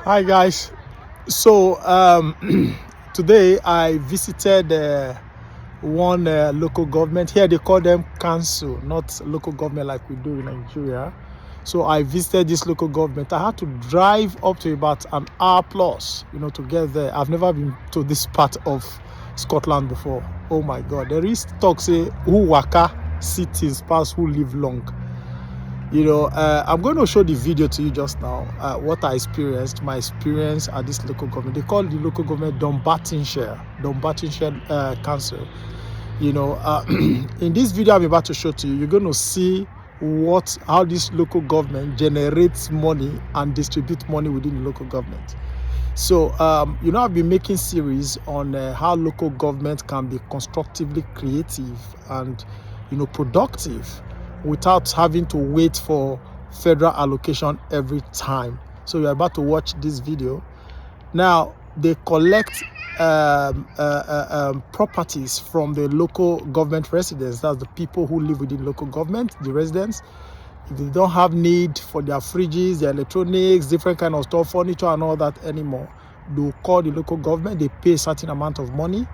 Hi guys. So today I visited one local government. Here they call them council, not local government like we do in Nigeria. So I visited this local government. I had to drive up to about an hour plus, to get there. I've never been to this part of Scotland before. Oh my God. There is talk say who waka cities pass who live long. I'm going to show the video to you just now, what I experienced, my experience at this local government. They call the local government Dunbartonshire Council. In this video I'm about to show to you, you're going to see how this local government generates money and distributes money within the local government. So, I've been making series on how local government can be constructively creative and, productive without having to wait for federal allocation every time. So you're about to watch this video. Now, they collect properties from the local government residents. That's the people who live within local government, the residents. If they don't have need for their fridges, their electronics, different kind of stuff, furniture and all that anymore, they'll call the local government. They pay a certain amount of money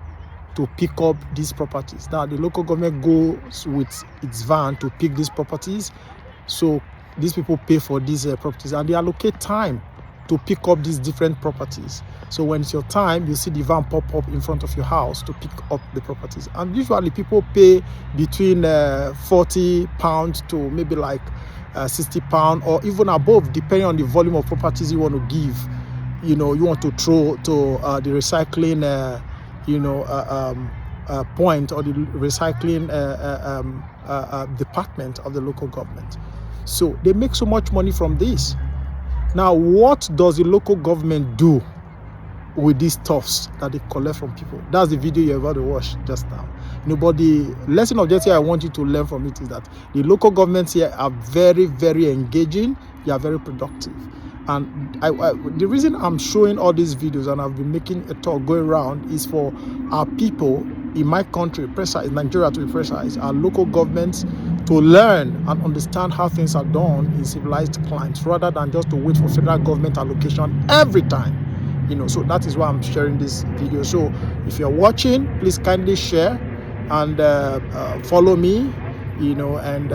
to pick up these properties. Now the local government goes with its van to pick these properties. So these people pay for these properties and they allocate time to pick up these different properties. So when it's your time, you see the van pop up in front of your house to pick up the properties. And usually people pay between £40 to maybe like £60 or even above, depending on the volume of properties you want to give. You want to throw to the recycling point or the recycling department of the local government. So they make so much money from this. Now, what does the local government do with these stuffs that they collect from people? That's the video you're about to watch just now. But the lesson objective I want you to learn from it is that the local governments here are very, very engaging. They are very productive. And the reason I'm showing all these videos and I've been making a talk going around is for our people in my country, in Nigeria to be precise, our local governments to learn and understand how things are done in civilized climes rather than just to wait for federal government allocation every time. So that is why I'm sharing this video. So if you're watching, please kindly share and follow me, and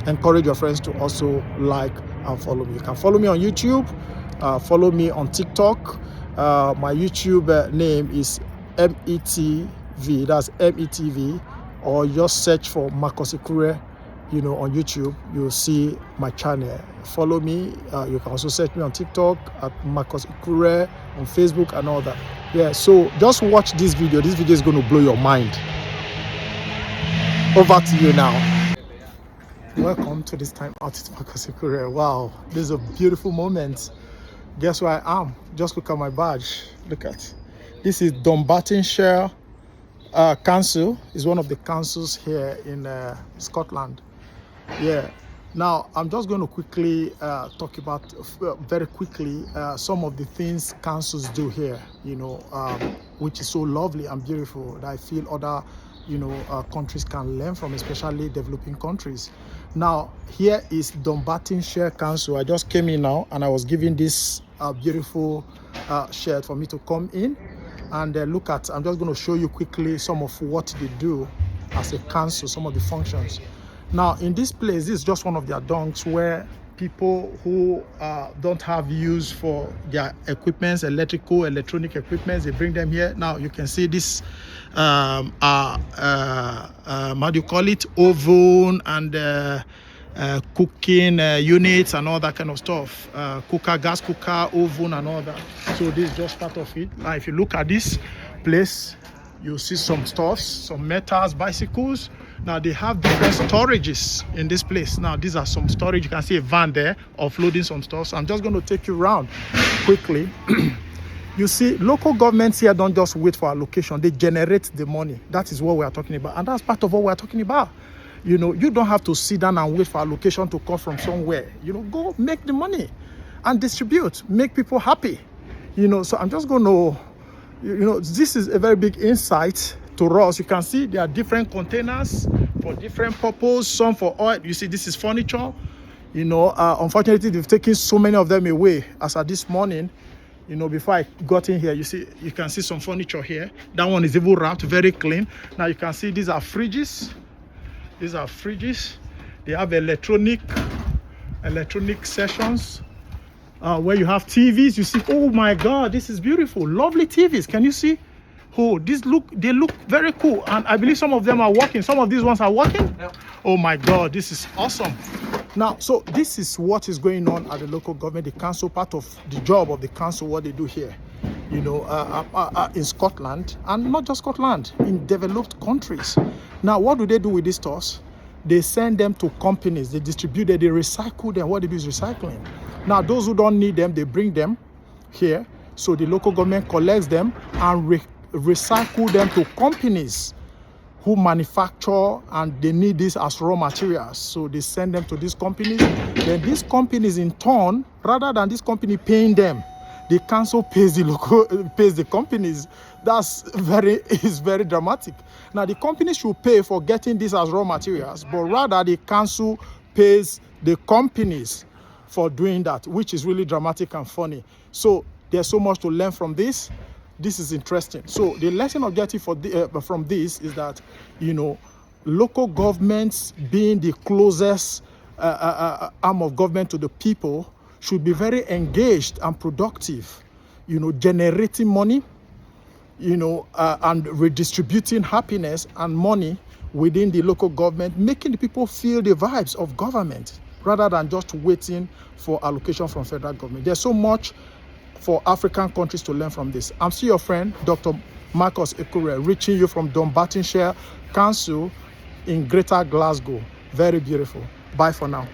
encourage your friends to also like and follow me. You can follow me on YouTube, follow me on TikTok. My YouTube name is METV, that's METV, or just search for Marcus Ikure, on YouTube. You'll see my channel. Follow me. You can also search me on TikTok at Marcus Ikure, on Facebook and all that. Yeah, so just watch this video. This video is going to blow your mind. Over to you now. Welcome to this time out at Marcus Ikure. Wow, this is a beautiful moment. Guess where I am? Just look at my badge. Look at this. Is Dunbartonshire Council. Is one of the councils here in Scotland. Yeah. Now I'm just going to quickly talk about very quickly some of the things councils do here. Which is so lovely and beautiful that I feel other countries can learn from, especially developing countries. Now here is Dunbartonshire Council. I just came in now and I was given this beautiful shirt for me to come in and look at. I'm just going to show you quickly some of what they do as a council, some of the functions. Now in this place, this is just one of their dunks where people who don't have use for their equipments, electronic equipments, they bring them here. Now you can see this how do you call it, oven and cooking units and all that kind of stuff, gas cooker, oven and all that. So this is just part of it. Now if you look at this place, you'll see some stuffs, some metals, bicycles. Now they have different storages in this place. Now these are some storage. You can see a van there offloading some stuff. So I'm just going to take you around quickly. You see, local governments here don't just wait for allocation. They generate the money. That is what we are talking about. And that's part of what we are talking about. You don't have to sit down and wait for allocation to come from somewhere. Go make the money and distribute, make people happy. So I'm just going to, this is a very big insight to us. You can see there are different containers for different purposes, some for oil. You see, this is furniture. You know, unfortunately, they've taken so many of them away. As of this morning, you know, before I got in here, you can see some furniture here. That one is even wrapped, very clean. Now you can see these are fridges. These are fridges. They have electronic sessions where you have TVs. You see, oh my God, this is beautiful, lovely TVs. Can you see? Oh, they look very cool, and I believe some of them are working. Some of these ones are working. Yeah. Oh my God, this is awesome. Now, so this is what is going on at the local government, the council. Part of the job of the council, what they do here, you know, in Scotland, and not just Scotland, in developed countries. Now, what do they do with these stores? They send them to companies, they distribute them, they recycle them. What they do is recycling. Now, those who don't need them, they bring them here. So the local government collects them and recycle them to companies who manufacture, and they need this as raw materials. So they send them to these companies. Then these companies in turn, rather than this company paying them, the council pays the companies. Is very dramatic. Now the company should pay for getting this as raw materials, but rather the council pays the companies for doing that, which is really dramatic and funny. So there's so much to learn from this. This is interesting. So the lesson objective from this is that, you know, local governments, being the closest arm of government to the people, should be very engaged and productive, you know, generating money, you know, and redistributing happiness and money within the local government, making the people feel the vibes of government rather than just waiting for allocation from federal government. There's so much for African countries to learn from this. I'm still your friend, Dr. Marcus Ekure, reaching you from Dumbartonshire Council in Greater Glasgow. Very beautiful. Bye for now.